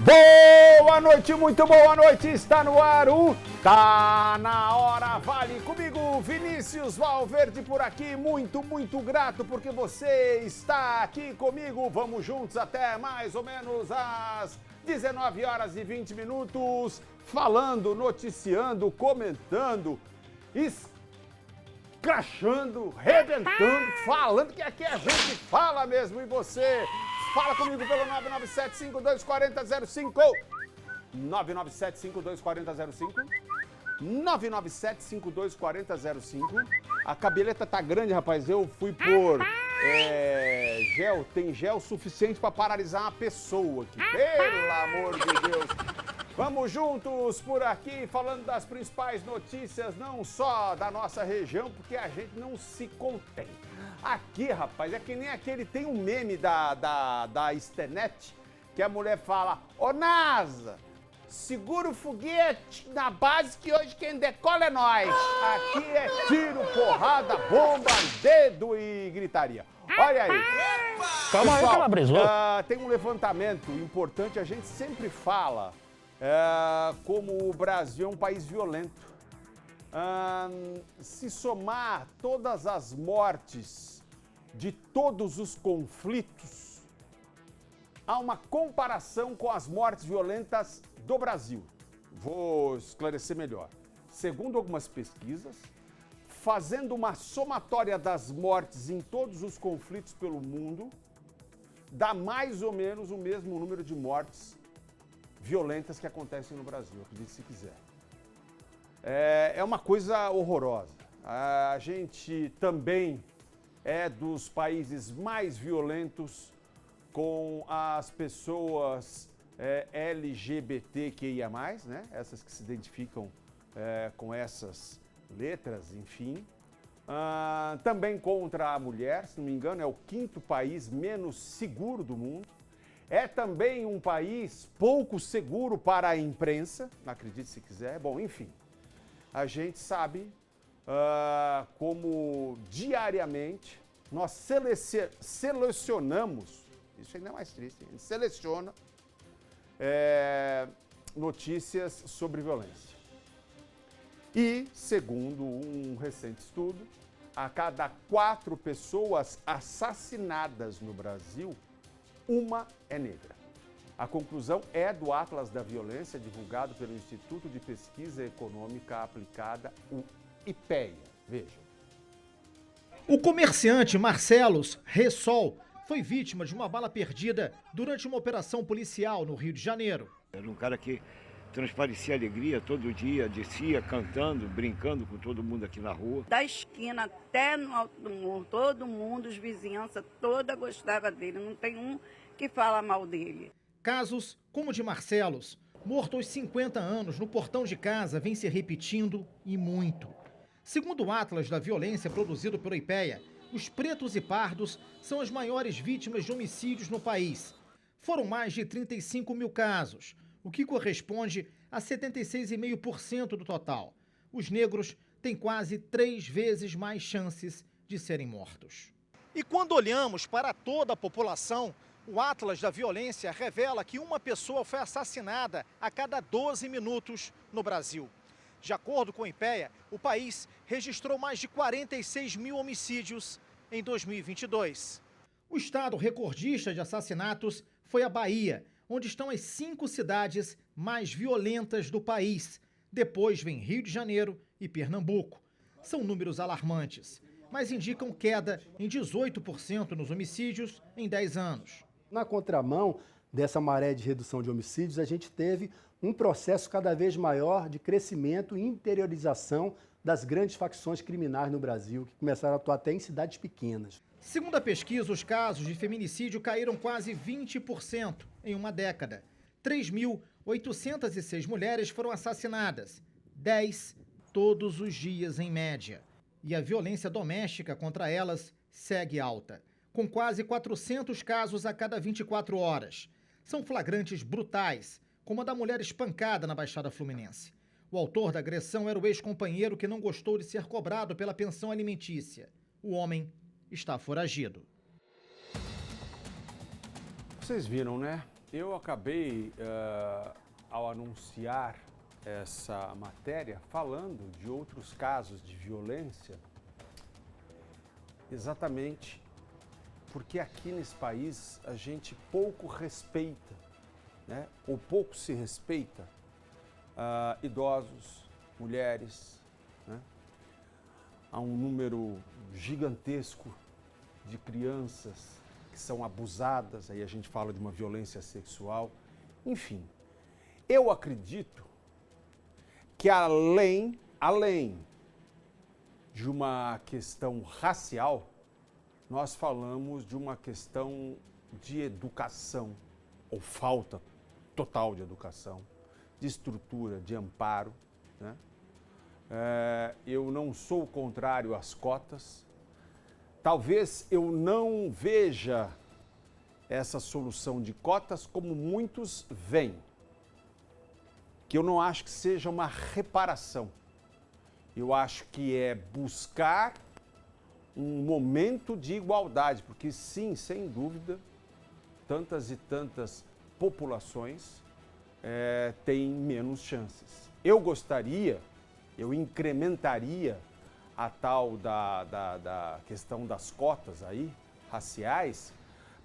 Boa noite, muito boa noite, está no ar o Tá Na Hora Vale. Comigo, Vinícius Valverde por aqui, muito grato porque você está aqui comigo. Vamos juntos até mais ou menos às 19 horas e 20 minutos, falando, noticiando, comentando, escrachando, rebentando, falando que aqui a gente fala mesmo. E você, fala comigo pelo 997-5240-05, 997-5240-05, 997-5240-05. A cabeleta tá grande, rapaz, eu fui por gel, tem gel suficiente para paralisar uma pessoa aqui, pelo amor de Deus. Vamos juntos por aqui, falando das principais notícias, não só da nossa região, porque a gente não se contém. Aqui, rapaz, é que nem aquele, tem um meme da Stenet, que a mulher fala: ô NASA, segura o foguete na base que hoje quem decola é nós. Aqui é tiro, porrada, bomba, dedo e gritaria. Olha aí. Calma aí, calabresou. Tem um levantamento importante, a gente sempre fala como o Brasil é um país violento. Se somar todas as mortes de todos os conflitos, há uma comparação com as mortes violentas do Brasil. Vou esclarecer melhor. Segundo algumas pesquisas, fazendo uma somatória das mortes em todos os conflitos pelo mundo, dá mais ou menos o mesmo número de mortes violentas que acontecem no Brasil, acredite se quiser. É uma coisa horrorosa. A gente também é dos países mais violentos com as pessoas LGBTQIA+, né? Essas que se identificam com essas letras, enfim. Também contra a mulher, se não me engano, é o 5º país menos seguro do mundo. É também um país pouco seguro para a imprensa, acredite se quiser. Bom, enfim, a gente sabe como diariamente nós selecionamos, isso ainda é mais triste, a gente seleciona notícias sobre violência. E, segundo um recente estudo, a cada 4 pessoas assassinadas no Brasil, uma é negra. A conclusão é do Atlas da Violência, divulgado pelo Instituto de Pesquisa Econômica Aplicada, o IPEA. Veja. O comerciante Marcelos Ressol foi vítima de uma bala perdida durante uma operação policial no Rio de Janeiro. Era um cara que transparecia alegria todo dia, descia cantando, brincando com todo mundo aqui na rua. Da esquina até no alto do morro, todo mundo, os vizinhança toda gostava dele, não tem um que fala mal dele. Casos como o de Marcelos, morto aos 50 anos no portão de casa, vem se repetindo e muito. Segundo o Atlas da Violência produzido pelo IPEA, os pretos e pardos são as maiores vítimas de homicídios no país. Foram mais de 35 mil casos, o que corresponde a 76,5% do total. Os negros têm quase 3 vezes mais chances de serem mortos. E quando olhamos para toda a população, o Atlas da Violência revela que uma pessoa foi assassinada a cada 12 minutos no Brasil. De acordo com o IPEA, o país registrou mais de 46 mil homicídios em 2022. O estado recordista de assassinatos foi a Bahia, onde estão as 5 cidades mais violentas do país. Depois vem Rio de Janeiro e Pernambuco. São números alarmantes, mas indicam queda em 18% nos homicídios em 10 anos. Na contramão dessa maré de redução de homicídios, a gente teve um processo cada vez maior de crescimento e interiorização das grandes facções criminais no Brasil, que começaram a atuar até em cidades pequenas. Segundo a pesquisa, os casos de feminicídio caíram quase 20% em uma década. 3.806 mulheres foram assassinadas, 10 todos os dias em média. E a violência doméstica contra elas segue alta, com quase 400 casos a cada 24 horas. São flagrantes brutais, como a da mulher espancada na Baixada Fluminense. O autor da agressão era o ex-companheiro que não gostou de ser cobrado pela pensão alimentícia. O homem está foragido. Vocês viram, né? eu acabei, ao anunciar essa matéria, falando de outros casos de violência, exatamente porque aqui nesse país a gente pouco respeita, né? Ou pouco se respeita idosos, mulheres, né? Há um número gigantesco de crianças que são abusadas, aí a gente fala de uma violência sexual. Enfim, eu acredito que além de uma questão racial, nós falamos de uma questão de educação, ou falta total de educação, de estrutura, de amparo, né? Eu não sou contrário às cotas. Talvez eu não veja essa solução de cotas como muitos veem, que eu não acho que seja uma reparação. Eu acho que é buscar um momento de igualdade, porque sim, sem dúvida, tantas e tantas populações têm menos chances. Eu incrementaria a tal da questão das cotas aí, raciais,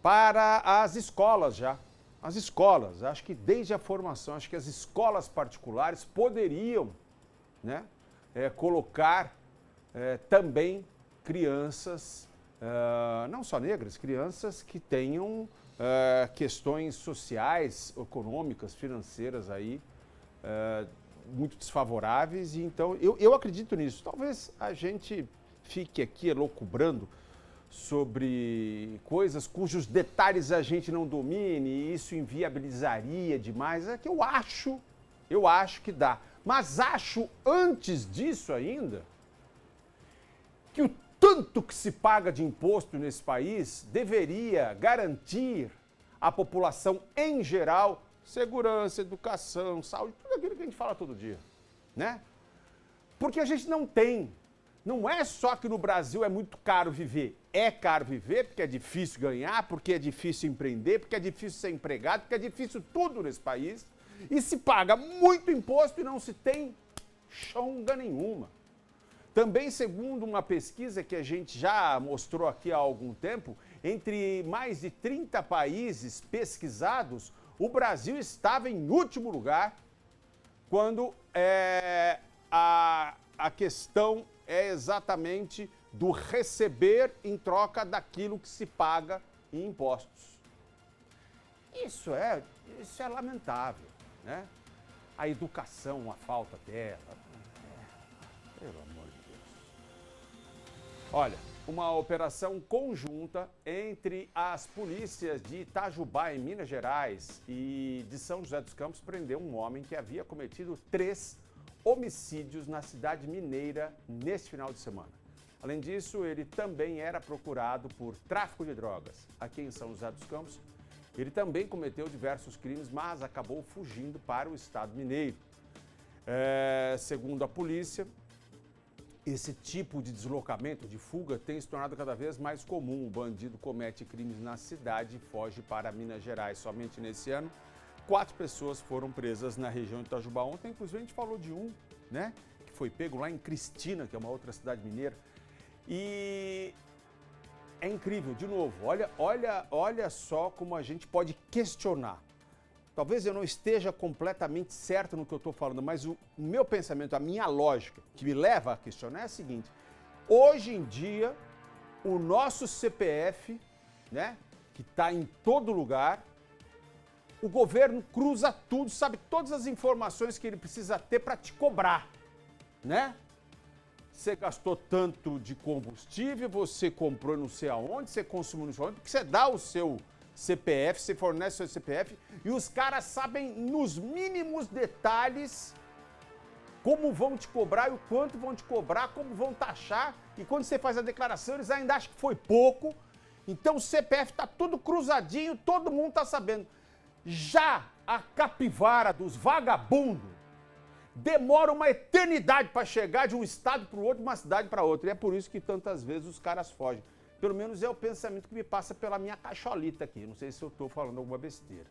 para as escolas já. As escolas, acho que desde a formação, acho que as escolas particulares poderiam, né, colocar também crianças, não só negras, crianças que tenham questões sociais, econômicas, financeiras aí, muito desfavoráveis. E então eu acredito nisso. Talvez a gente fique aqui elucubrando sobre coisas cujos detalhes a gente não domine e isso inviabilizaria demais. É que eu acho que dá. Mas acho, antes disso ainda, que o tanto que se paga de imposto nesse país deveria garantir à população em geral segurança, educação, saúde, tudo aquilo que a gente fala todo dia, né? Porque a gente não tem. Não é só que no Brasil é muito caro viver. É caro viver porque é difícil ganhar, porque é difícil empreender, porque é difícil ser empregado, porque é difícil tudo nesse país. E se paga muito imposto e não se tem chonga nenhuma. Também, segundo uma pesquisa que a gente já mostrou aqui há algum tempo, entre mais de 30 países pesquisados, o Brasil estava em último lugar quando a questão é exatamente do receber em troca daquilo que se paga em impostos. Isso é lamentável, né? A educação, a falta dela. Pelo amor de Deus. Olha, uma operação conjunta entre as polícias de Itajubá, em Minas Gerais, e de São José dos Campos prendeu um homem que havia cometido 3 homicídios na cidade mineira neste final de semana. Além disso, ele também era procurado por tráfico de drogas. Aqui em São José dos Campos, ele também cometeu diversos crimes, mas acabou fugindo para o estado mineiro. Segundo a polícia, esse tipo de deslocamento, de fuga, tem se tornado cada vez mais comum. O bandido comete crimes na cidade e foge para Minas Gerais. Somente nesse ano, 4 pessoas foram presas na região de Itajubá. Ontem, inclusive, a gente falou de um, né, que foi pego lá em Cristina, que é uma outra cidade mineira. E é incrível, de novo, olha só como a gente pode questionar. Talvez eu não esteja completamente certo no que eu estou falando, mas o meu pensamento, a minha lógica, que me leva a questionar é a seguinte: hoje em dia, o nosso CPF, né, que está em todo lugar, o governo cruza tudo, sabe todas as informações que ele precisa ter para te cobrar, né? Você gastou tanto de combustível, você comprou não sei aonde, você consumiu não sei aonde, porque você dá o seu CPF, você fornece o seu CPF e os caras sabem nos mínimos detalhes como vão te cobrar e o quanto vão te cobrar, como vão taxar, e quando você faz a declaração eles ainda acham que foi pouco. Então o CPF está tudo cruzadinho, todo mundo está sabendo. Já a capivara dos vagabundos demora uma eternidade para chegar de um estado para o outro, de uma cidade para outra. E é por isso que tantas vezes os caras fogem. Pelo menos é o pensamento que me passa pela minha cacholita aqui. Não sei se eu estou falando alguma besteira.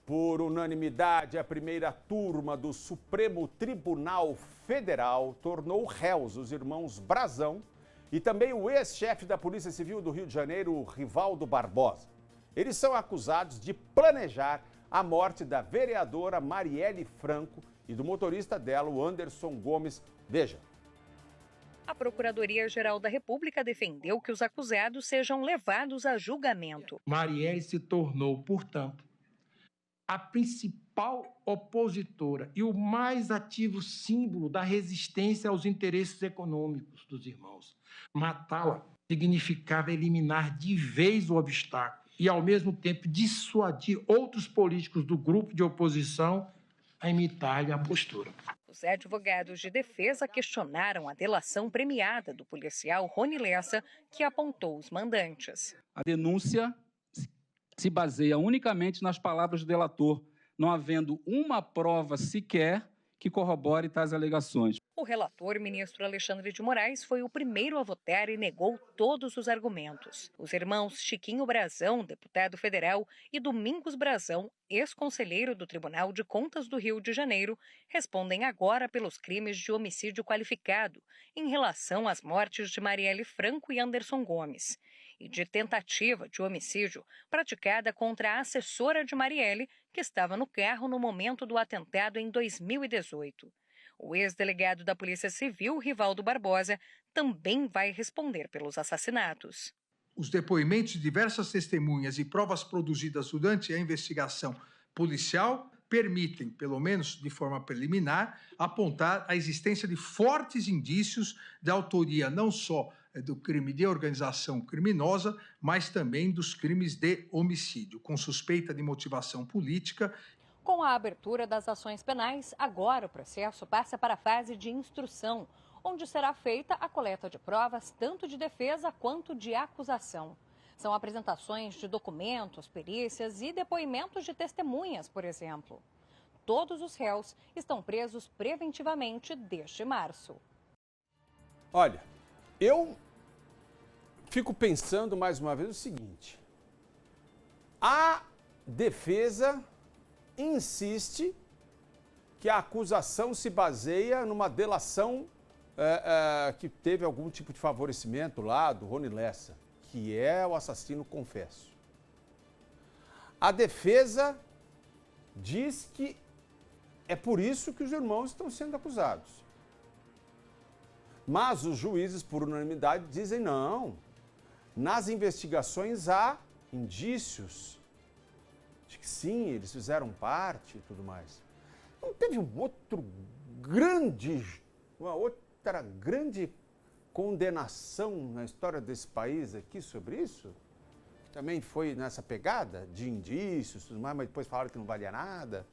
Por unanimidade, a primeira turma do Supremo Tribunal Federal tornou réus os irmãos Brazão e também o ex-chefe da Polícia Civil do Rio de Janeiro, Rivaldo Barbosa. Eles são acusados de planejar a morte da vereadora Marielle Franco e do motorista dela, o Anderson Gomes. Veja. A Procuradoria-Geral da República defendeu que os acusados sejam levados a julgamento. Marielle se tornou, portanto, a principal opositora e o mais ativo símbolo da resistência aos interesses econômicos dos irmãos. Matá-la significava eliminar de vez o obstáculo e, ao mesmo tempo, dissuadir outros políticos do grupo de oposição a imitar-lhe a postura. Os advogados de defesa questionaram a delação premiada do policial Rony Lessa, que apontou os mandantes. A denúncia se baseia unicamente nas palavras do delator, não havendo uma prova sequer que corrobore tais alegações. O relator, ministro Alexandre de Moraes, foi o primeiro a votar e negou todos os argumentos. Os irmãos Chiquinho Brazão, deputado federal, e Domingos Brazão, ex-conselheiro do Tribunal de Contas do Rio de Janeiro, respondem agora pelos crimes de homicídio qualificado em relação às mortes de Marielle Franco e Anderson Gomes, e de tentativa de homicídio praticada contra a assessora de Marielle, que estava no carro no momento do atentado em 2018. O ex-delegado da Polícia Civil, Rivaldo Barbosa, também vai responder pelos assassinatos. Os depoimentos de diversas testemunhas e provas produzidas durante a investigação policial permitem, pelo menos de forma preliminar, apontar a existência de fortes indícios de autoria não só do crime de organização criminosa, mas também dos crimes de homicídio, com suspeita de motivação política. Com a abertura das ações penais, agora o processo passa para a fase de instrução, onde será feita a coleta de provas tanto de defesa quanto de acusação. São apresentações de documentos, perícias e depoimentos de testemunhas, por exemplo. Todos os réus estão presos preventivamente desde março. Olha, eu fico pensando mais uma vez o seguinte: a defesa insiste que a acusação se baseia numa delação que teve algum tipo de favorecimento lá do Rony Lessa, que é o assassino confesso. A defesa diz que é por isso que os irmãos estão sendo acusados. Mas os juízes, por unanimidade, dizem não. Nas investigaçõões há indícios de que sim, eles fizeram parte e tudo mais. Não teve uma outra grande condenação na história desse país aqui sobre isso? Também foi nessa pegada de indícios e tudo mais, mas depois falaram que não valia nada.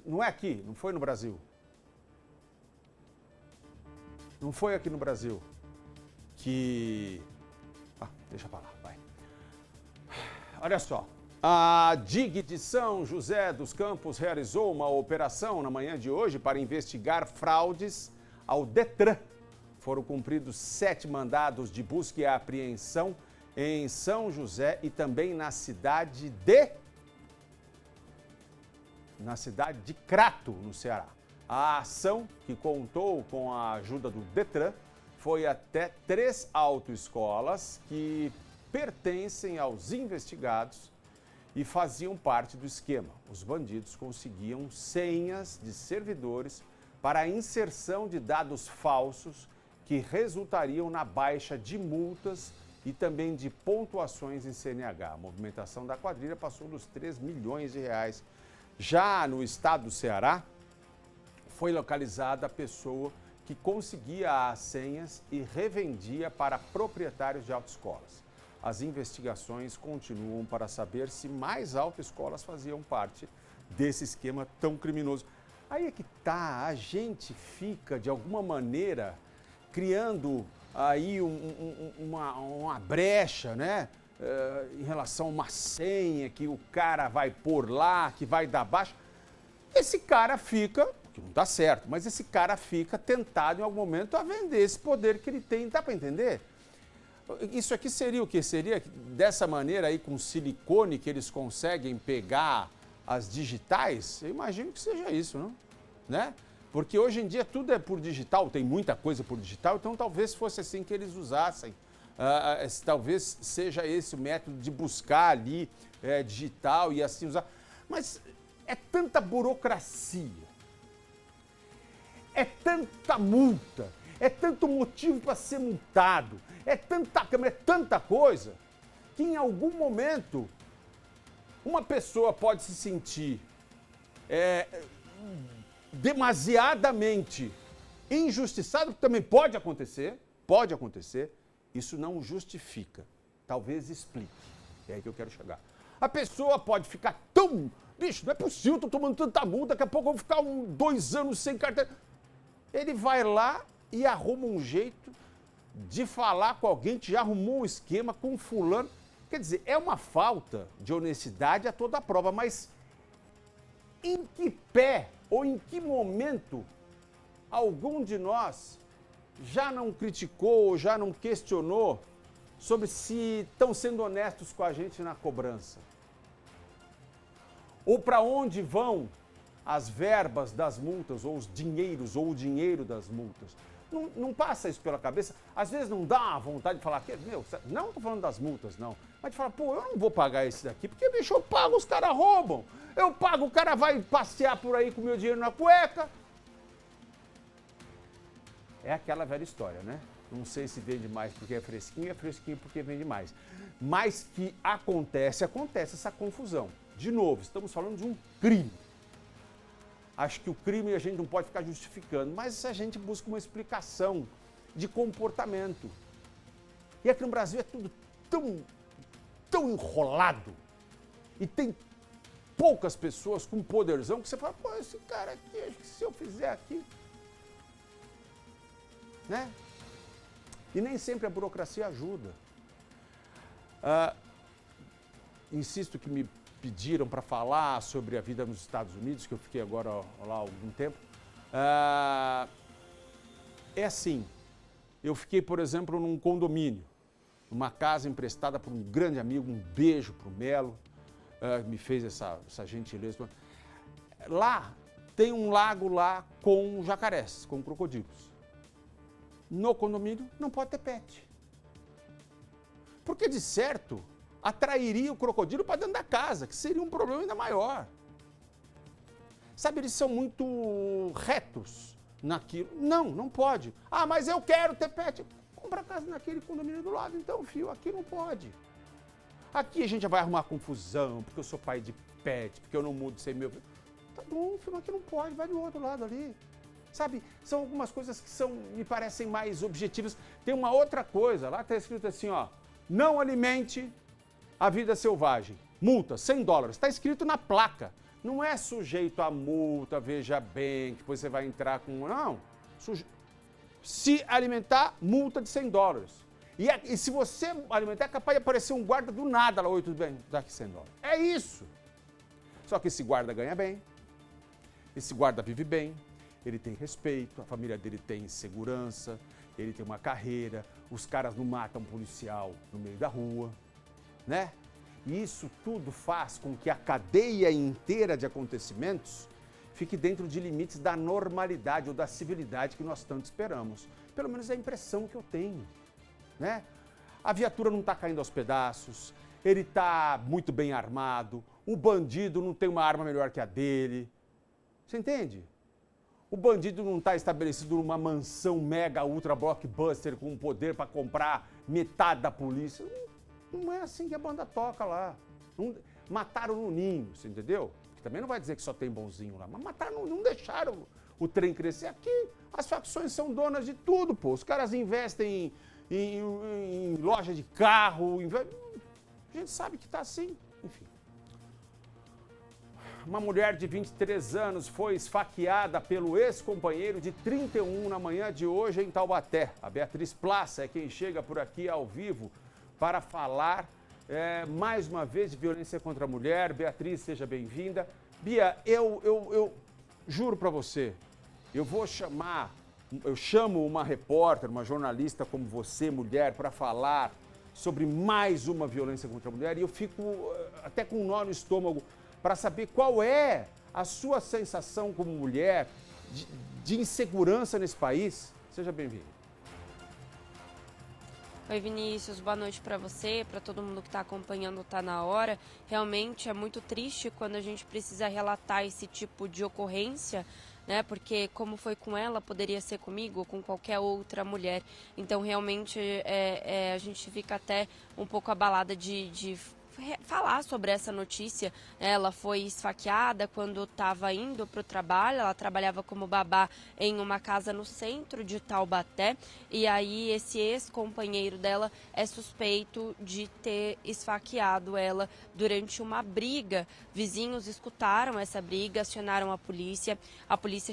Não é aqui, não foi no Brasil. Não foi aqui no Brasil que... deixa pra lá, vai. Olha só. A DIG de São José dos Campos realizou uma operação na manhã de hoje para investigar fraudes ao Detran. Foram cumpridos 7 mandados de busca e apreensão em São José e também na cidade de Crato, no Ceará. A ação, que contou com a ajuda do Detran, foi até 3 autoescolas que pertencem aos investigados e faziam parte do esquema. Os bandidos conseguiam senhas de servidores para a inserção de dados falsos que resultariam na baixa de multas e também de pontuações em CNH. A movimentação da quadrilha passou dos 3 milhões de reais. Já no estado do Ceará, foi localizada a pessoa que conseguia as senhas e revendia para proprietários de autoescolas. As investigações continuam para saber se mais autoescolas faziam parte desse esquema tão criminoso. Aí é que tá, a gente fica, de alguma maneira, criando aí uma brecha, né? Em relação a uma senha que o cara vai pôr lá, que vai dar baixa. Esse cara fica, que não dá certo, mas esse cara fica tentado em algum momento a vender esse poder que ele tem. Dá para entender? Isso aqui seria o quê? Seria dessa maneira aí com silicone que eles conseguem pegar as digitais, eu imagino que seja isso, não? Né? Porque hoje em dia tudo é por digital, tem muita coisa por digital, então talvez fosse assim que eles usassem. Talvez seja esse o método de buscar ali digital e assim usar. Mas é tanta burocracia, é tanta multa, é tanto motivo para ser multado, é tanta coisa, que em algum momento uma pessoa pode se sentir demasiadamente injustiçado, que também pode acontecer, isso não justifica, talvez explique, é aí que eu quero chegar. A pessoa pode ficar tão, bicho, não é possível, estou tomando tanta multa, daqui a pouco eu vou ficar 2 anos sem carteira. Ele vai lá e arruma um jeito de falar com alguém que já arrumou um esquema com fulano. Quer dizer, é uma falta de honestidade a toda prova, mas em que pé ou em que momento algum de nós já não criticou ou já não questionou sobre se estão sendo honestos com a gente na cobrança? Ou para onde vão as verbas das multas, ou os dinheiros, ou o dinheiro das multas? Não passa isso pela cabeça? Às vezes não dá uma vontade de falar, não estou falando das multas, não, mas de falar, eu não vou pagar esse daqui, porque, bicho, eu pago, os caras roubam. Eu pago, o cara vai passear por aí com o meu dinheiro na cueca. É aquela velha história, né? Não sei se vende mais porque é fresquinho porque vende mais. Mas que acontece essa confusão. De novo, estamos falando de um crime. Acho que o crime a gente não pode ficar justificando, mas a gente busca uma explicação de comportamento. E aqui no Brasil é tudo tão enrolado e tem poucas pessoas com poderzão que você fala, esse cara aqui, acho que se eu fizer aqui, né? E nem sempre a burocracia ajuda. Insisto que me pediram para falar sobre a vida nos Estados Unidos, que eu fiquei agora lá há algum tempo. É assim, eu fiquei, por exemplo, num condomínio, numa casa emprestada por um grande amigo, um beijo para o Melo, me fez essa gentileza. Lá tem um lago lá com jacarés, com crocodilos. No condomínio não pode ter pet. Porque, de certo, atrairia o crocodilo para dentro da casa, que seria um problema ainda maior. Sabe, eles são muito retos naquilo. Não pode. Mas eu quero ter pet. Compra casa naquele condomínio do lado, então, filho, aqui não pode. Aqui a gente já vai arrumar confusão, porque eu sou pai de pet, porque eu não mudo sem meu... Tá bom, filho, aqui não pode, vai do outro lado ali. Sabe, são algumas coisas que me parecem mais objetivas. Tem uma outra coisa, lá está escrito assim, não alimente a vida selvagem. Multa, $100. Está escrito na placa. Não é sujeito a multa, veja bem, que depois você vai entrar com... Não. Se alimentar, multa de $100. E se você alimentar, é capaz de aparecer um guarda do nada lá, tudo bem, dá aqui $100. É isso. Só que esse guarda ganha bem, esse guarda vive bem, ele tem respeito, a família dele tem segurança, ele tem uma carreira, os caras não matam policial no meio da rua, né? E isso tudo faz com que a cadeia inteira de acontecimentos fique dentro de limites da normalidade ou da civilidade que nós tanto esperamos. Pelo menos é a impressão que eu tenho, né? A viatura não está caindo aos pedaços, ele está muito bem armado, o bandido não tem uma arma melhor que a dele. Você entende? O bandido não está estabelecido numa mansão mega ultra blockbuster com poder para comprar metade da polícia. Não é assim que a banda toca lá. Mataram no ninho, você entendeu? Que também não vai dizer que só tem bonzinho lá, mas mataram, não deixaram o trem crescer. Aqui as facções são donas de tudo, pô. Os caras investem em loja de carro. A gente sabe que está assim, enfim. Uma mulher de 23 anos foi esfaqueada pelo ex-companheiro de 31 na manhã de hoje em Taubaté. A Beatriz Plaça é quem chega por aqui ao vivo para falar mais uma vez de violência contra a mulher. Beatriz, seja bem-vinda. Bia, eu juro para você, eu chamo uma repórter, uma jornalista como você, mulher, para falar sobre mais uma violência contra a mulher e eu fico até com um nó no estômago. para saber qual é a sua sensação como mulher de insegurança nesse país. Seja bem-vindo. Oi, Vinícius, boa noite para você, para todo mundo que está acompanhando o Tá Na Hora. Realmente é muito triste quando a gente precisa relatar esse tipo de ocorrência, né? Porque como foi com ela, poderia ser comigo ou com qualquer outra mulher. Então, realmente, a gente fica até um pouco abalada de falar sobre essa notícia. Ela foi esfaqueada quando estava indo para o trabalho. Ela trabalhava como babá em uma casa no centro de Taubaté, e aí esse ex-companheiro dela é suspeito de ter esfaqueado ela durante uma briga. Vizinhos escutaram essa briga, acionaram a polícia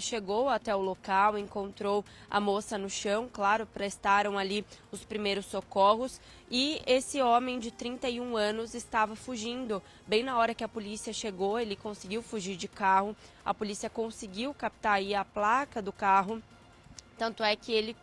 chegou até o local, encontrou a moça no chão, claro, prestaram ali os primeiros socorros, e esse homem de 31 anos estava fugindo. Bem na hora que a polícia chegou, ele conseguiu fugir de carro, a polícia conseguiu captar aí a placa do carro, tanto é que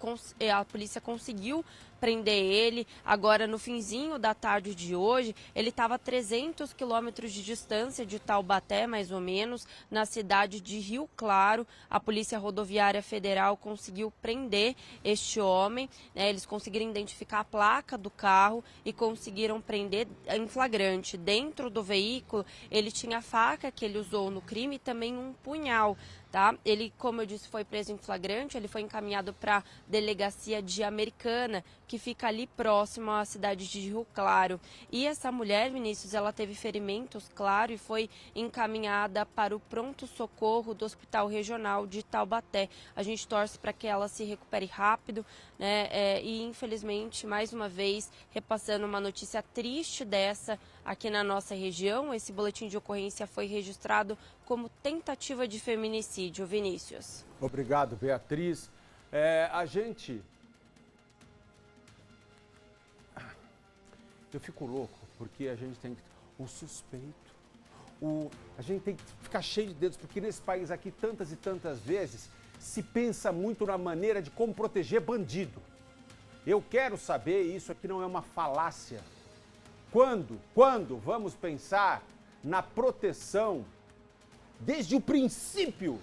a polícia conseguiu prender ele. Agora, no finzinho da tarde de hoje, ele estava a 300 quilômetros de distância de Taubaté, mais ou menos, na cidade de Rio Claro. A Polícia Rodoviária Federal conseguiu prender este homem, né? Eles conseguiram identificar a placa do carro e conseguiram prender em flagrante. Dentro do veículo, ele tinha a faca que ele usou no crime e também um punhal. Tá? Ele, como eu disse, foi preso em flagrante, ele foi encaminhado para a delegacia de Americana, que fica ali próximo à cidade de Rio Claro. E essa mulher, Vinícius, ela teve ferimentos, claro, e foi encaminhada para o pronto-socorro do Hospital Regional de Taubaté. A gente torce para que ela se recupere rápido, né? E infelizmente, mais uma vez, repassando uma notícia triste dessa aqui na nossa região. Esse boletim de ocorrência foi registrado como tentativa de feminicídio, Vinícius. Obrigado, Beatriz. Eu fico louco, porque a gente tem o suspeito. A gente tem que ficar cheio de dedos, porque nesse país aqui, tantas e tantas vezes, se pensa muito na maneira de como proteger bandido. Eu quero saber, isso aqui não é uma falácia. Quando vamos pensar na proteção, desde o princípio,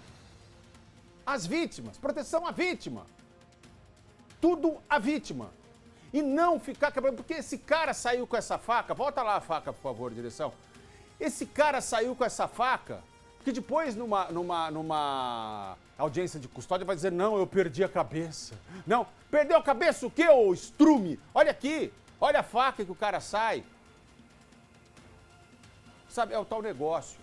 às vítimas, proteção à vítima, tudo à vítima, e não ficar quebrando, porque esse cara saiu com essa faca, volta lá a faca, por favor, direção, esse cara saiu com essa faca, que depois numa audiência de custódia vai dizer, não, eu perdi a cabeça, não, perdeu a cabeça o quê, ô estrume? Olha aqui, olha a faca que o cara sai, sabe, é o tal negócio.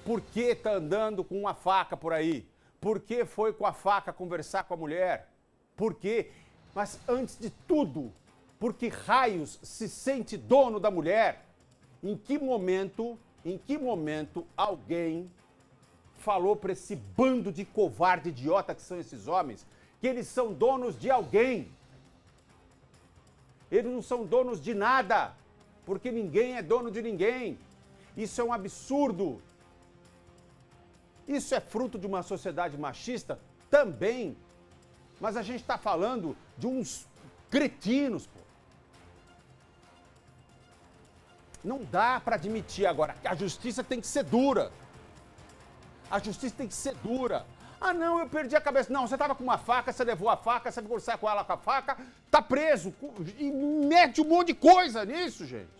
Por que tá andando com uma faca por aí? Por que foi com a faca conversar com a mulher? Por quê? Mas antes de tudo, por que raios se sente dono da mulher? Em que momento alguém falou para esse bando de covarde idiota que são esses homens, que eles são donos de alguém? Eles não são donos de nada, porque ninguém é dono de ninguém. Isso é um absurdo. Isso é fruto de uma sociedade machista? Também. Mas a gente está falando de uns cretinos, pô. Não dá para admitir agora. A justiça tem que ser dura. A justiça tem que ser dura. Ah, não, eu perdi a cabeça. Não, você estava com uma faca, você levou a faca, você ficou com ela com a faca, tá preso. E mete um monte de coisa nisso, gente.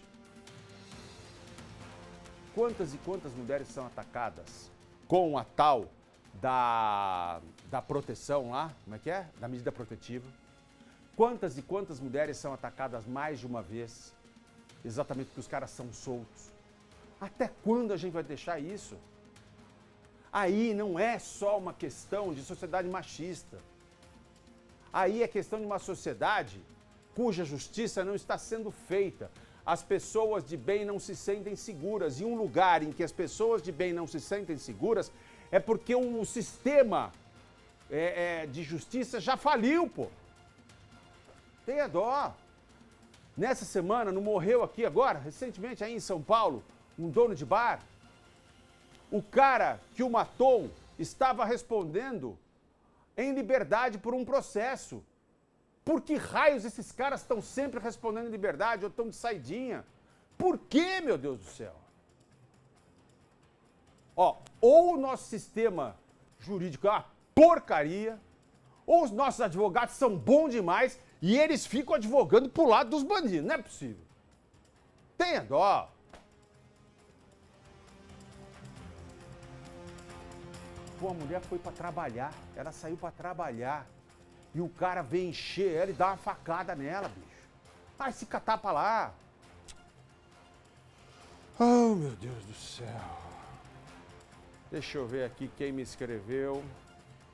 Quantas e quantas mulheres são atacadas com a tal da proteção lá, como é que é? Da medida protetiva. Quantas e quantas mulheres são atacadas mais de uma vez, exatamente porque os caras são soltos. Até quando a gente vai deixar isso? Aí não é só uma questão de sociedade machista. Aí é questão de uma sociedade cuja justiça não está sendo feita. As pessoas de bem não se sentem seguras. E um lugar em que as pessoas de bem não se sentem seguras é porque o sistema de justiça já faliu, pô. Tenha dó. Nessa semana, não morreu aqui agora, recentemente aí em São Paulo, um dono de bar? O cara que o matou estava respondendo em liberdade por um processo. Por que raios esses caras estão sempre respondendo em liberdade ou estão de saidinha? Por quê, meu Deus do céu? Ó, ou o nosso sistema jurídico é uma porcaria, ou os nossos advogados são bons demais e eles ficam advogando pro lado dos bandidos. Não é possível. Tenha dó. Pô, a mulher foi pra trabalhar, ela saiu pra trabalhar. E o cara vem encher ela e dá uma facada nela, bicho. Ai, se catar pra lá. Oh, meu Deus do céu. Deixa eu ver aqui quem me escreveu.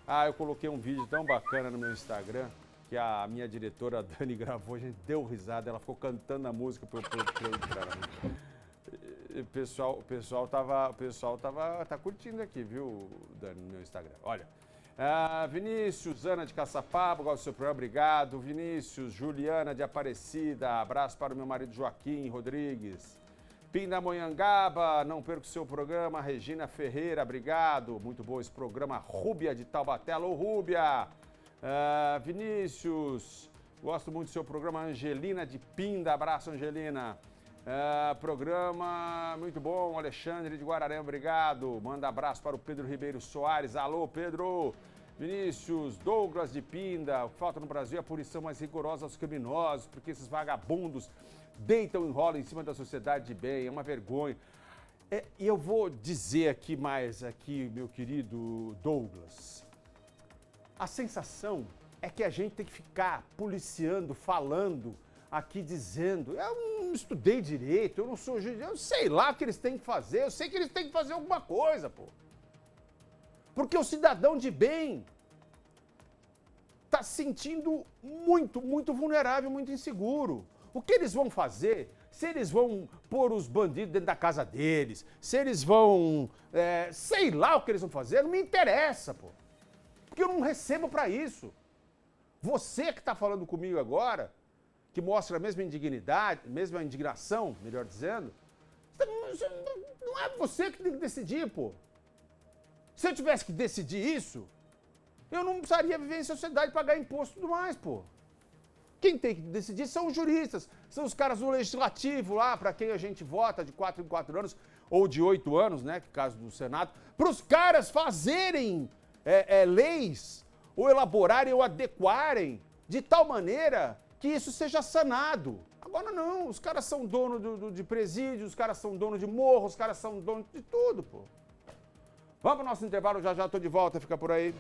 Ah, eu coloquei um vídeo tão bacana no meu Instagram que a minha diretora Dani gravou, a gente deu risada, ela ficou cantando a música pro o pessoal tá curtindo aqui, viu, Dani, no meu Instagram. Olha, Vinícius, Ana de Caçapava, gosto do seu programa, obrigado. Vinícius, Juliana de Aparecida, abraço para o meu marido Joaquim Rodrigues. Pindamonhangaba, não perca o seu programa. Regina Ferreira, obrigado. Muito bom esse programa. Rúbia de Taubaté, alô Rúbia. Vinícius, gosto muito do seu programa. Angelina de Pinda, abraço Angelina. Programa muito bom. Alexandre de Guararema, obrigado. Manda abraço para o Pedro Ribeiro Soares, alô Pedro. Vinícius, Douglas de Pinda, o que falta no Brasil é a punição mais rigorosa aos criminosos, porque esses vagabundos deitam e enrolam em cima da sociedade de bem, é uma vergonha. E eu vou dizer aqui mais, meu querido Douglas, a sensação é que a gente tem que ficar policiando, falando, aqui dizendo, eu não estudei direito, eu não sou juiz, eu sei lá o que eles têm que fazer, eu sei que eles têm que fazer alguma coisa, pô. Porque o cidadão de bem está se sentindo muito, muito vulnerável, muito inseguro. O que eles vão fazer? Se eles vão pôr os bandidos dentro da casa deles, se eles vão, sei lá o que eles vão fazer, não me interessa, pô. Porque eu não recebo para isso. Você que está falando comigo agora, que mostra a mesma indignidade, mesma indignação, melhor dizendo, não é você que tem que decidir, pô. Se eu tivesse que decidir isso, eu não precisaria viver em sociedade e pagar imposto e tudo mais, pô. Quem tem que decidir são os juristas, são os caras do legislativo lá, para quem a gente vota de 4 em 4 anos, ou de 8 anos, né, que é o caso do Senado, para os caras fazerem leis, ou elaborarem ou adequarem, de tal maneira que isso seja sanado. Agora não, os caras são donos de presídio, os caras são donos de morro, os caras são donos de tudo, pô. Vamos pro nosso intervalo, já já tô de volta, fica por aí.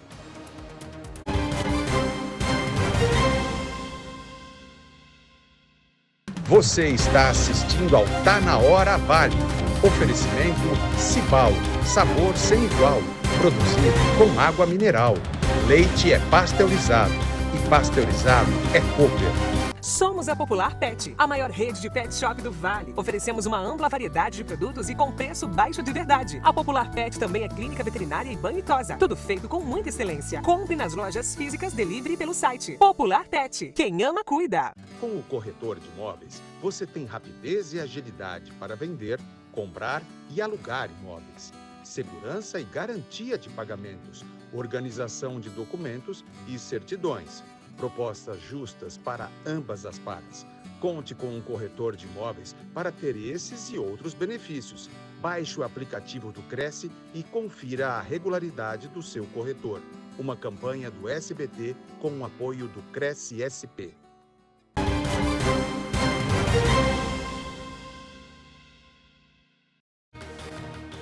Você está assistindo ao Tá Na Hora Vale. Oferecimento Cibal, sabor sem igual. Produzido com água mineral. Leite é pasteurizado e pasteurizado é Cooper. Somos a Popular Pet, a maior rede de pet shop do Vale. Oferecemos uma ampla variedade de produtos e com preço baixo de verdade. A Popular Pet também é clínica veterinária e banho e tosa. Tudo feito com muita excelência. Compre nas lojas físicas, delivery pelo site. Popular Pet, quem ama, cuida. Com o corretor de imóveis, você tem rapidez e agilidade para vender, comprar e alugar imóveis. Segurança e garantia de pagamentos. Organização de documentos e certidões. Propostas justas para ambas as partes. Conte com um corretor de imóveis para ter esses e outros benefícios. Baixe o aplicativo do Cresce e confira a regularidade do seu corretor. Uma campanha do SBT com o apoio do Cresce SP.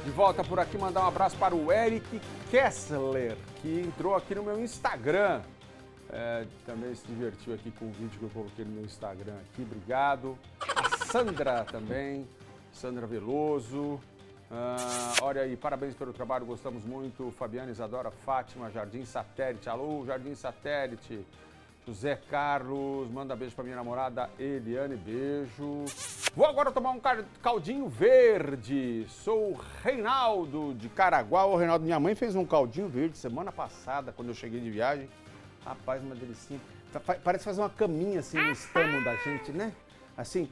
De volta por aqui, mandar um abraço para o Eric Kessler, que entrou aqui no meu Instagram. Também se divertiu aqui com o vídeo que eu coloquei no meu Instagram aqui, obrigado. A Sandra também, Sandra Veloso. Olha aí, parabéns pelo trabalho, gostamos muito. Fabiana, Isadora, Fátima, Jardim Satélite, alô, Jardim Satélite. José Carlos, manda beijo pra minha namorada Eliane, beijo. Vou agora tomar um caldinho verde. Sou o Reinaldo de Caraguá. Ô, Reinaldo, minha mãe fez um caldinho verde semana passada, quando eu cheguei de viagem. Rapaz, uma delicinha. Parece fazer uma caminha assim no estômago da gente, né? Assim,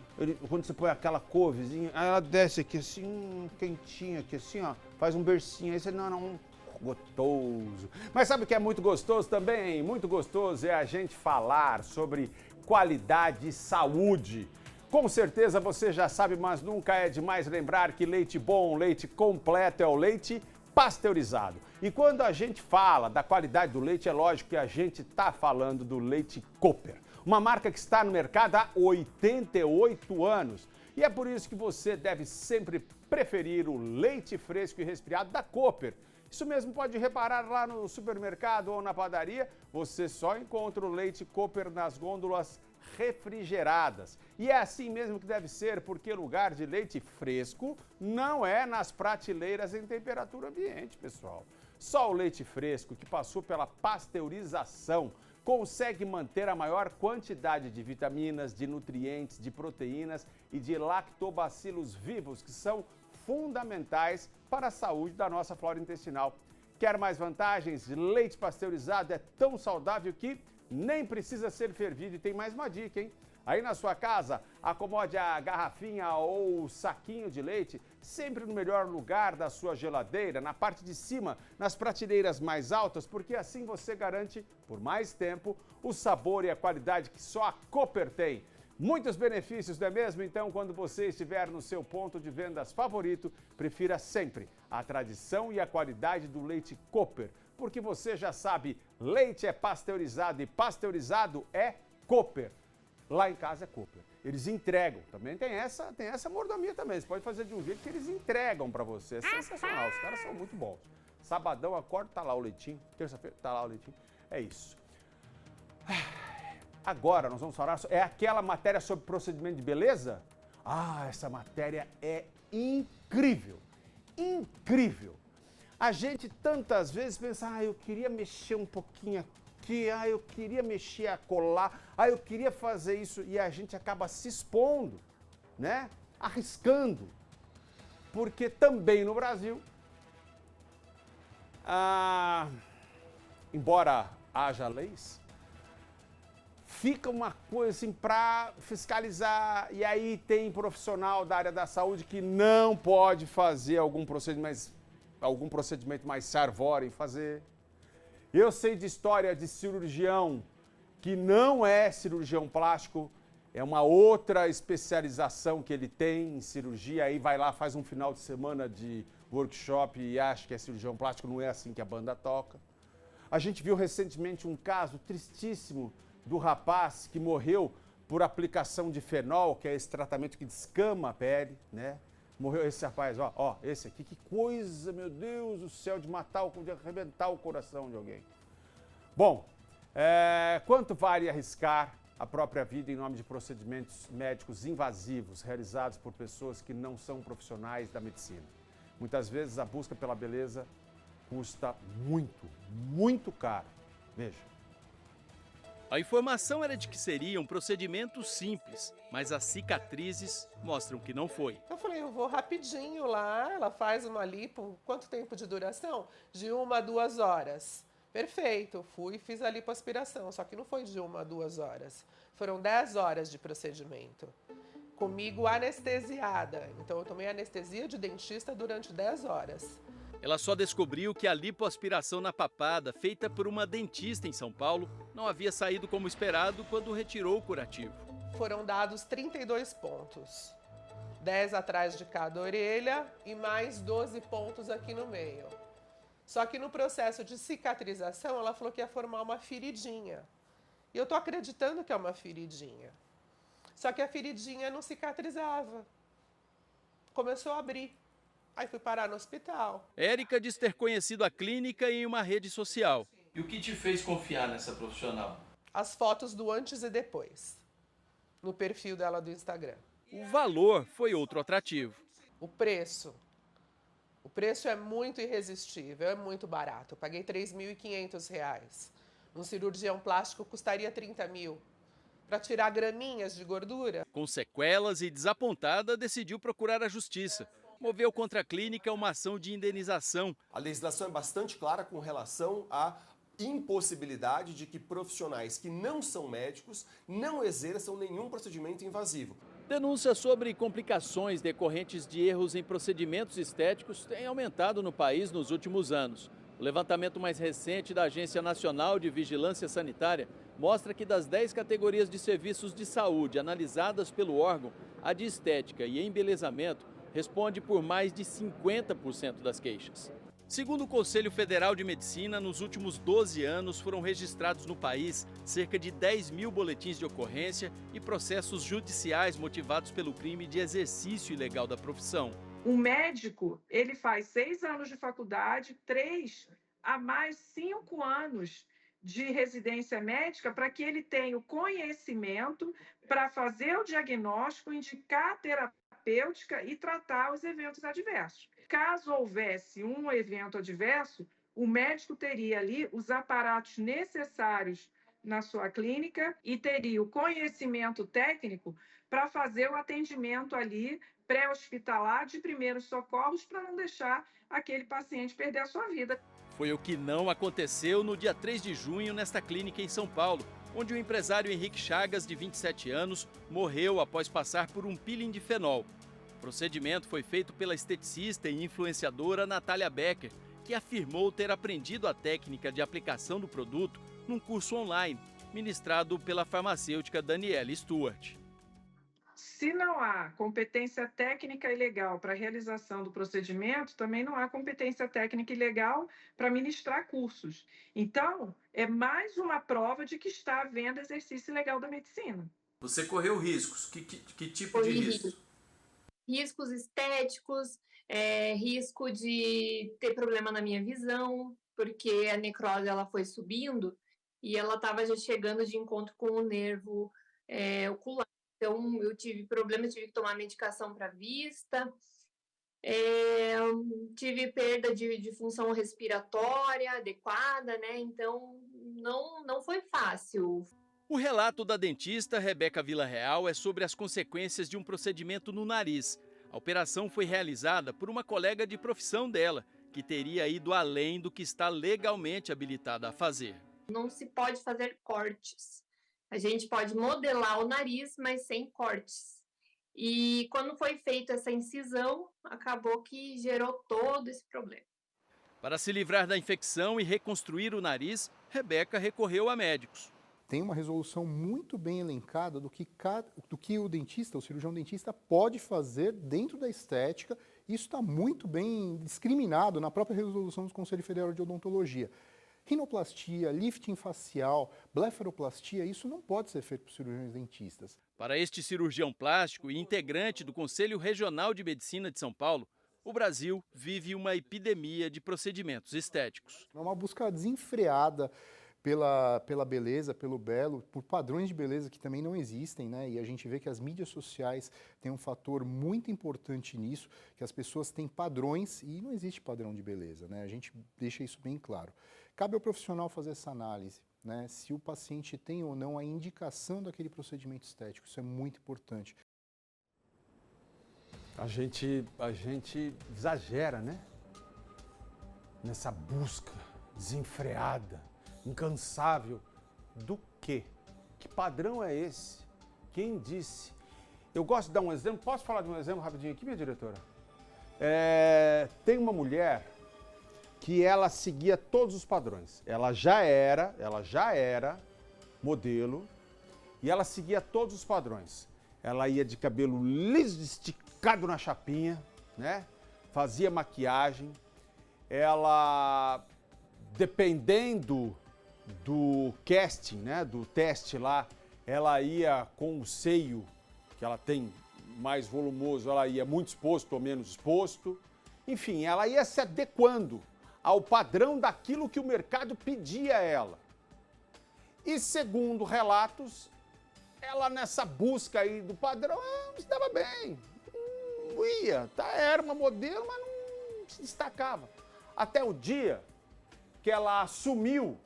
quando você põe aquela couvezinha, aí ela desce aqui assim, quentinha aqui assim, ó. Faz um bercinho, aí você, não, gostoso. Mas sabe o que é muito gostoso também? Muito gostoso é a gente falar sobre qualidade e saúde. Com certeza você já sabe, mas nunca é demais lembrar que leite bom, leite completo é o leite pasteurizado. E quando a gente fala da qualidade do leite, é lógico que a gente está falando do leite Cooper, uma marca que está no mercado há 88 anos. E é por isso que você deve sempre preferir o leite fresco e resfriado da Cooper. Isso mesmo, pode reparar lá no supermercado ou na padaria, você só encontra o leite Cooper nas gôndolas refrigeradas. E é assim mesmo que deve ser, porque lugar de leite fresco não é nas prateleiras em temperatura ambiente, pessoal. Só o leite fresco que passou pela pasteurização consegue manter a maior quantidade de vitaminas, de nutrientes, de proteínas e de lactobacilos vivos, que são fundamentais para a saúde da nossa flora intestinal. Quer mais vantagens? Leite pasteurizado é tão saudável que nem precisa ser fervido. E tem mais uma dica, hein? Aí na sua casa, acomode a garrafinha ou o saquinho de leite sempre no melhor lugar da sua geladeira, na parte de cima, nas prateleiras mais altas, porque assim você garante por mais tempo o sabor e a qualidade que só a Cooper tem. Muitos benefícios, não é mesmo? Então, quando você estiver no seu ponto de vendas favorito, prefira sempre a tradição e a qualidade do leite Cooper, porque você já sabe, leite é pasteurizado e pasteurizado é Cooper. Lá em casa é Cooper. Eles entregam. Também tem essa mordomia também. Você pode fazer de um jeito que eles entregam para você. É sensacional. Os caras são muito bons. Sabadão, acorda, tá lá o leitinho. Terça-feira, tá lá o leitinho. É isso. Agora nós vamos falar, é aquela matéria sobre procedimento de beleza? Ah, essa matéria é incrível, incrível. A gente tantas vezes pensa, eu queria mexer um pouquinho aqui, eu queria mexer a colar, eu queria fazer isso, e a gente acaba se expondo, né? Arriscando, porque também no Brasil, embora haja leis, fica uma coisa assim para fiscalizar, e aí tem profissional da área da saúde que não pode fazer algum procedimento mais sarvoro em fazer. Eu sei de história de cirurgião que não é cirurgião plástico, é uma outra especialização que ele tem em cirurgia, aí vai lá, faz um final de semana de workshop e acha que é cirurgião plástico, não é assim que a banda toca. A gente viu recentemente um caso tristíssimo do rapaz que morreu por aplicação de fenol, que é esse tratamento que descama a pele, né? Morreu esse rapaz, esse aqui, que coisa, meu Deus do céu, de matar, de arrebentar o coração de alguém. Bom, quanto vale arriscar a própria vida em nome de procedimentos médicos invasivos realizados por pessoas que não são profissionais da medicina? Muitas vezes a busca pela beleza custa muito, muito caro. Veja. A informação era de que seria um procedimento simples, mas as cicatrizes mostram que não foi. Eu falei, eu vou rapidinho lá, ela faz uma lipo, quanto tempo de duração? De 1 a 2 horas. Perfeito, fui e fiz a lipoaspiração, só que não foi de 1 a 2 horas. Foram 10 horas de procedimento. Comigo anestesiada, então eu tomei anestesia de dentista durante 10 horas. Ela só descobriu que a lipoaspiração na papada, feita por uma dentista em São Paulo, não havia saído como esperado quando retirou o curativo. Foram dados 32 pontos. 10 atrás de cada orelha e mais 12 pontos aqui no meio. Só que no processo de cicatrização, ela falou que ia formar uma feridinha. E eu tô acreditando que é uma feridinha. Só que a feridinha não cicatrizava. Começou a abrir. Aí fui parar no hospital. Érica diz ter conhecido a clínica em uma rede social. E o que te fez confiar nessa profissional? As fotos do antes e depois, no perfil dela do Instagram. O valor foi outro atrativo. O preço. O preço é muito irresistível, é muito barato. Eu paguei R$ 3.500. Um cirurgião plástico custaria 30 mil. Para tirar graminhas de gordura. Com sequelas e desapontada, decidiu procurar a justiça. Moveu contra a clínica uma ação de indenização. A legislação é bastante clara com relação à impossibilidade de que profissionais que não são médicos não exerçam nenhum procedimento invasivo. Denúncias sobre complicações decorrentes de erros em procedimentos estéticos têm aumentado no país nos últimos anos. O levantamento mais recente da Agência Nacional de Vigilância Sanitária mostra que das 10 categorias de serviços de saúde analisadas pelo órgão, a de estética e embelezamento responde por mais de 50% das queixas. Segundo o Conselho Federal de Medicina, nos últimos 12 anos foram registrados no país cerca de 10 mil boletins de ocorrência e processos judiciais motivados pelo crime de exercício ilegal da profissão. Um médico, ele faz 6 anos de faculdade, 3 a mais 5 anos de residência médica para que ele tenha o conhecimento para fazer o diagnóstico, indicar a terapêutica e tratar os eventos adversos. Caso houvesse um evento adverso, o médico teria ali os aparatos necessários na sua clínica e teria o conhecimento técnico para fazer o atendimento ali pré-hospitalar de primeiros socorros para não deixar aquele paciente perder a sua vida. Foi o que não aconteceu no dia 3 de junho nesta clínica em São Paulo, onde o empresário Henrique Chagas, de 27 anos, morreu após passar por um peeling de fenol. O procedimento foi feito pela esteticista e influenciadora Natália Becker, que afirmou ter aprendido a técnica de aplicação do produto num curso online, ministrado pela farmacêutica Daniele Stuart. Se não há competência técnica e legal para a realização do procedimento, também não há competência técnica e legal para ministrar cursos. Então, é mais uma prova de que está havendo exercício ilegal da medicina. Você correu riscos? Que tipo de risco? Riscos estéticos, risco de ter problema na minha visão, porque a necrose ela foi subindo e ela estava já chegando de encontro com o nervo ocular. Então, eu tive problemas, tive que tomar medicação para vista, tive perda de função respiratória adequada, né? Então, não foi fácil. O relato da dentista Rebeca Villarreal é sobre as consequências de um procedimento no nariz. A operação foi realizada por uma colega de profissão dela, que teria ido além do que está legalmente habilitada a fazer. Não se pode fazer cortes. A gente pode modelar o nariz, mas sem cortes. E quando foi feita essa incisão, acabou que gerou todo esse problema. Para se livrar da infecção e reconstruir o nariz, Rebeca recorreu a médicos. Tem uma resolução muito bem elencada do que o dentista, o cirurgião dentista, pode fazer dentro da estética. Isso está muito bem discriminado na própria resolução do Conselho Federal de Odontologia. Rinoplastia, lifting facial, blefaroplastia, isso não pode ser feito por cirurgiões dentistas. Para este cirurgião plástico e integrante do Conselho Regional de Medicina de São Paulo, o Brasil vive uma epidemia de procedimentos estéticos. É uma busca desenfreada pela beleza, pelo belo, por padrões de beleza que também não existem, né? E a gente vê que as mídias sociais têm um fator muito importante nisso, que as pessoas têm padrões e não existe padrão de beleza, né? A gente deixa isso bem claro. Cabe ao profissional fazer essa análise, né? Se o paciente tem ou não a indicação daquele procedimento estético, isso é muito importante. A gente exagera, né? Nessa busca desenfreada, incansável. Do quê? Que padrão é esse? Quem disse? Eu gosto de dar um exemplo. Posso falar de um exemplo rapidinho aqui, minha diretora? Tem uma mulher que ela seguia todos os padrões. Ela já era modelo e ela seguia todos os padrões. Ela ia de cabelo liso, esticado na chapinha, né? Fazia maquiagem. Ela, dependendo do casting, né, do teste lá, ela ia com o seio que ela tem mais volumoso, ela ia muito exposto ou menos exposto. Enfim, ela ia se adequando ao padrão daquilo que o mercado pedia a ela. E segundo relatos, ela nessa busca aí do padrão, não estava bem, não ia, era uma modelo, mas não se destacava. Até o dia que ela assumiu,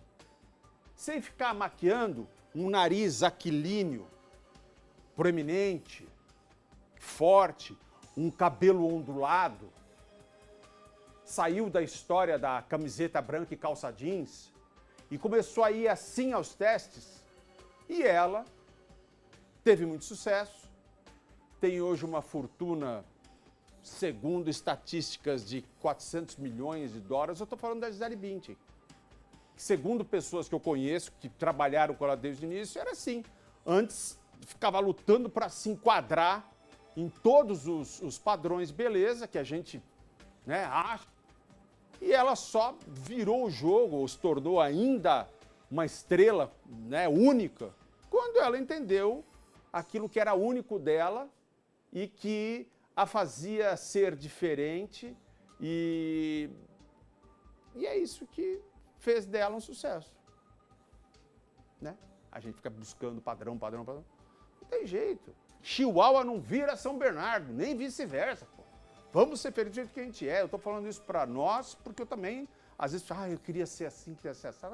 sem ficar maquiando, um nariz aquilíneo, proeminente, forte, um cabelo ondulado, saiu da história da camiseta branca e calça jeans e começou a ir assim aos testes. E ela teve muito sucesso, tem hoje uma fortuna, segundo estatísticas, de 400 milhões de dólares. Eu estou falando da Gisele Bündchen. Segundo pessoas que eu conheço, que trabalharam com ela desde o início, era assim. Antes, ficava lutando para se enquadrar em todos os padrões de beleza que a gente, né, acha. E ela só virou o jogo, ou se tornou ainda uma estrela, né, única, quando ela entendeu aquilo que era único dela e que a fazia ser diferente, e é isso que fez dela um sucesso. Né? A gente fica buscando padrão. Não tem jeito. Chihuahua não vira São Bernardo, nem vice-versa. Vamos ser felizes do jeito que a gente é. Eu tô falando isso pra nós, porque eu também, às vezes, eu queria ser assim, queria ser assim.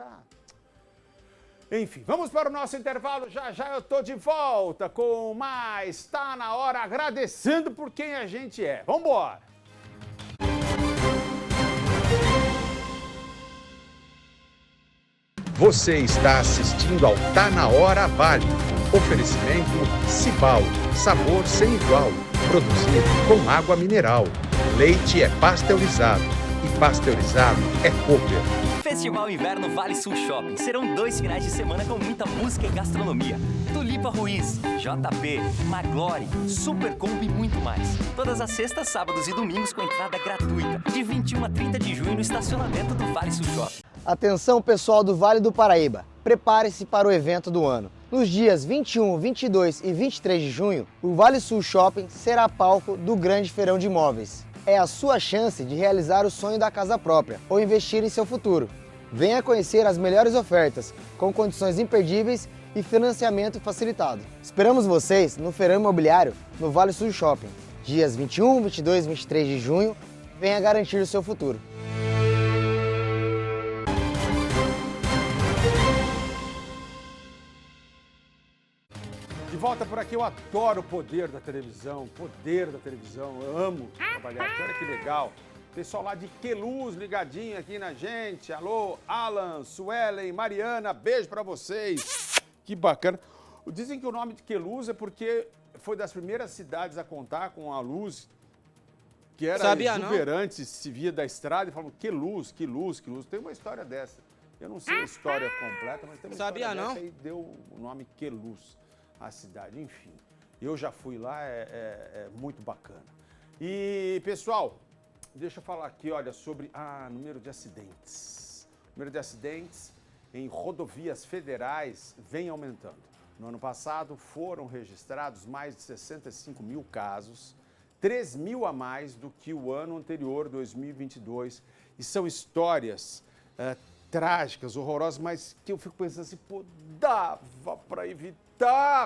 Enfim, vamos para o nosso intervalo. Já já eu tô de volta com mais Tá Na Hora, agradecendo por quem a gente é. Vambora! Você está assistindo ao Tá Na Hora Vale. Oferecimento Cibal, sabor sem igual. Produzido com água mineral. Leite é pasteurizado e pasteurizado é Cooper. Festival Inverno Vale Sul Shopping. Serão 2 finais de semana com muita música e gastronomia. Tulipa Ruiz, JP, Maglore, Super Combo e muito mais. Todas as sextas, sábados e domingos com entrada gratuita. De 21 a 30 de junho no estacionamento do Vale Sul Shopping. Atenção pessoal do Vale do Paraíba, prepare-se para o evento do ano. Nos dias 21, 22 e 23 de junho, o Vale Sul Shopping será palco do Grande Feirão de Imóveis. É a sua chance de realizar o sonho da casa própria ou investir em seu futuro. Venha conhecer as melhores ofertas, com condições imperdíveis e financiamento facilitado. Esperamos vocês no Feirão Imobiliário, no Vale Sul Shopping. Dias 21, 22 e 23 de junho, venha garantir o seu futuro. De volta por aqui, eu adoro o poder da televisão, eu amo trabalhar aqui, olha que legal. Pessoal lá de Queluz ligadinho aqui na gente, alô, Alan, Suelen, Mariana, beijo pra vocês, que bacana. Dizem que o nome de Queluz é porque foi das primeiras cidades a contar com a luz, que era exuberante, se via da estrada e falavam que luz, tem uma história dessa. Eu não sei a história completa, mas tem uma história dessa e deu o nome Queluz. A cidade, enfim. Eu já fui lá, é muito bacana. E, pessoal, deixa eu falar aqui, olha, sobre número de acidentes. O número de acidentes em rodovias federais vem aumentando. No ano passado foram registrados mais de 65 mil casos, 3 mil a mais do que o ano anterior, 2022. E são histórias trágicas, horrorosas, mas que eu fico pensando assim, pô, dava para evitar,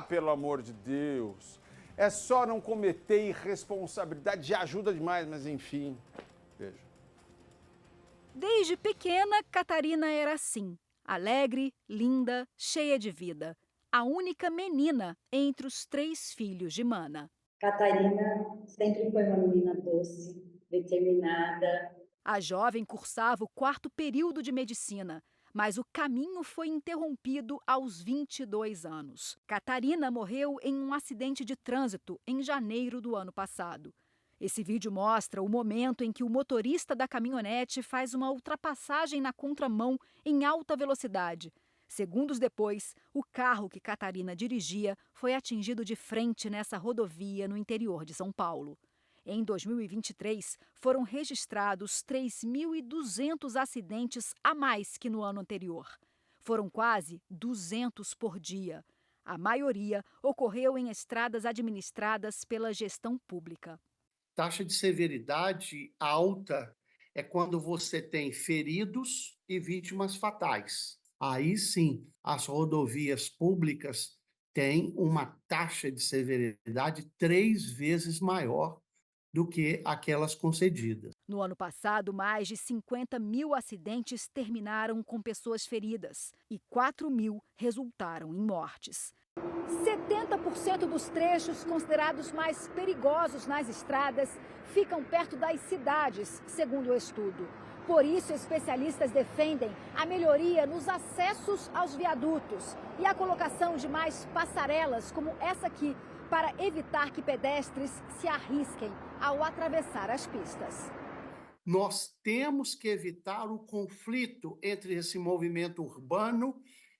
pelo amor de Deus. É só não cometer irresponsabilidade, já ajuda demais, mas enfim, veja. Desde pequena, Catarina era assim, alegre, linda, cheia de vida. A única menina entre os 3 filhos de Mana. Catarina sempre foi uma menina doce, determinada. A jovem cursava o 4º período de medicina, mas o caminho foi interrompido aos 22 anos. Catarina morreu em um acidente de trânsito em janeiro do ano passado. Esse vídeo mostra o momento em que o motorista da caminhonete faz uma ultrapassagem na contramão em alta velocidade. Segundos depois, o carro que Catarina dirigia foi atingido de frente nessa rodovia no interior de São Paulo. Em 2023, foram registrados 3.200 acidentes a mais que no ano anterior. Foram quase 200 por dia. A maioria ocorreu em estradas administradas pela gestão pública. Taxa de severidade alta é quando você tem feridos e vítimas fatais. Aí sim, as rodovias públicas têm uma taxa de severidade 3 vezes maior do que aquelas concedidas. No ano passado, mais de 50 mil acidentes terminaram com pessoas feridas e 4 mil resultaram em mortes. 70% dos trechos considerados mais perigosos nas estradas ficam perto das cidades, segundo o estudo. Por isso, especialistas defendem a melhoria nos acessos aos viadutos e a colocação de mais passarelas, como essa aqui, para evitar que pedestres se arrisquem ao atravessar as pistas. Nós temos que evitar o conflito entre esse movimento urbano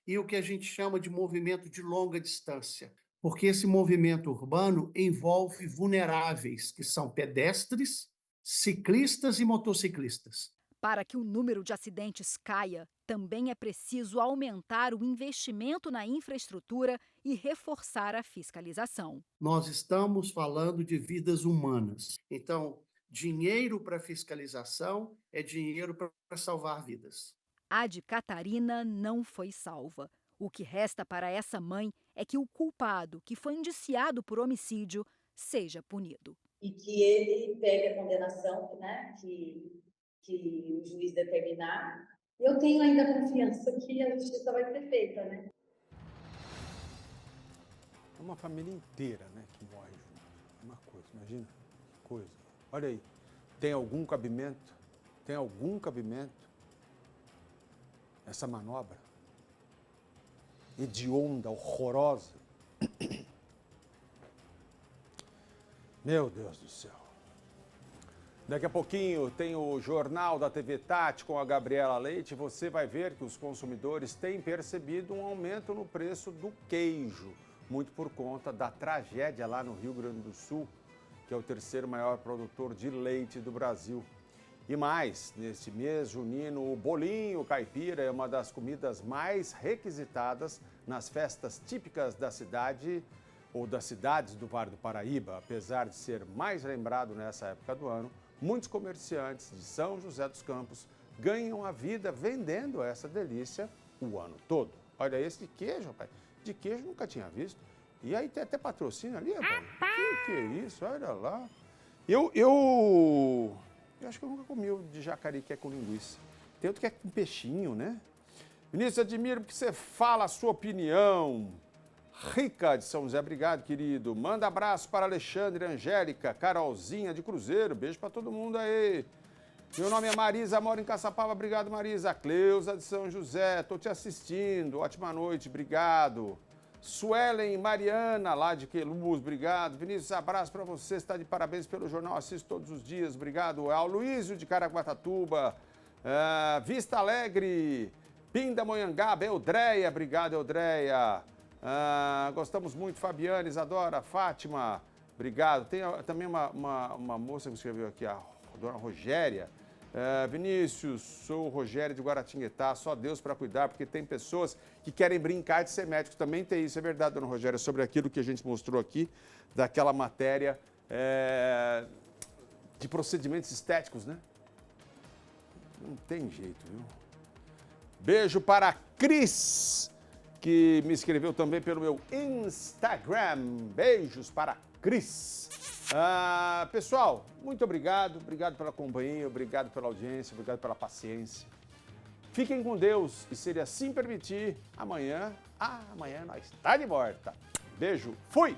e o que a gente chama de movimento de longa distância, porque esse movimento urbano envolve vulneráveis, que são pedestres, ciclistas e motociclistas. Para que o número de acidentes caia, também é preciso aumentar o investimento na infraestrutura e reforçar a fiscalização. Nós estamos falando de vidas humanas. Então, dinheiro para fiscalização é dinheiro para salvar vidas. A de Catarina não foi salva. O que resta para essa mãe é que o culpado, que foi indiciado por homicídio, seja punido. E que ele pegue a condenação, né, que o juiz determinar. Eu tenho ainda confiança que a justiça vai ser feita, né? É uma família inteira, né, que morre junto. Uma coisa, imagina que coisa. Olha aí, tem algum cabimento? Tem algum cabimento essa manobra hedionda, horrorosa? Meu Deus do céu. Daqui a pouquinho tem o Jornal da TV Tati com a Gabriela Leite. Você vai ver que os consumidores têm percebido um aumento no preço do queijo, muito por conta da tragédia lá no Rio Grande do Sul, que é o terceiro maior produtor de leite do Brasil. E mais, neste mês junino, o bolinho caipira é uma das comidas mais requisitadas nas festas típicas da cidade ou das cidades do Vale do Paraíba. Apesar de ser mais lembrado nessa época do ano, muitos comerciantes de São José dos Campos ganham a vida vendendo essa delícia o ano todo. Olha esse de queijo, rapaz. De queijo nunca tinha visto. E aí tem até patrocínio ali, rapaz. Que é isso? Olha lá. Eu acho que eu nunca comi o de jacari que é com linguiça. Tem outro que é com peixinho, né? Vinícius, admiro porque você fala a sua opinião. Rica de São José, obrigado, querido. Manda abraço para Alexandre, Angélica, Carolzinha de Cruzeiro. Beijo para todo mundo aí. Meu nome é Marisa, moro em Caçapava. Obrigado, Marisa. Cleusa de São José, tô te assistindo. Ótima noite, obrigado. Suelen Mariana, lá de Queluz, obrigado. Vinícius, abraço para você, está de parabéns pelo jornal, assisto todos os dias, obrigado. Aloysio de Caraguatatuba, Vista Alegre, Pindamonhangaba, Eudreia, obrigado, Eudreia. Gostamos muito, Fabiana, Isadora, Fátima, obrigado. Tem também uma moça que escreveu aqui, a dona Rogéria. Vinícius, sou o Rogério de Guaratinguetá, só Deus para cuidar, porque tem pessoas que querem brincar de ser médicos. Também tem isso, é verdade, dona Rogéria, sobre aquilo que a gente mostrou aqui, daquela matéria de procedimentos estéticos, né? Não tem jeito, viu? Beijo para a Cris, que me escreveu também pelo meu Instagram. Beijos para a Cris. Pessoal, muito obrigado. Obrigado pela companhia, obrigado pela audiência, obrigado pela paciência. Fiquem com Deus e, se Ele assim permitir, amanhã nós está de volta. Beijo, fui!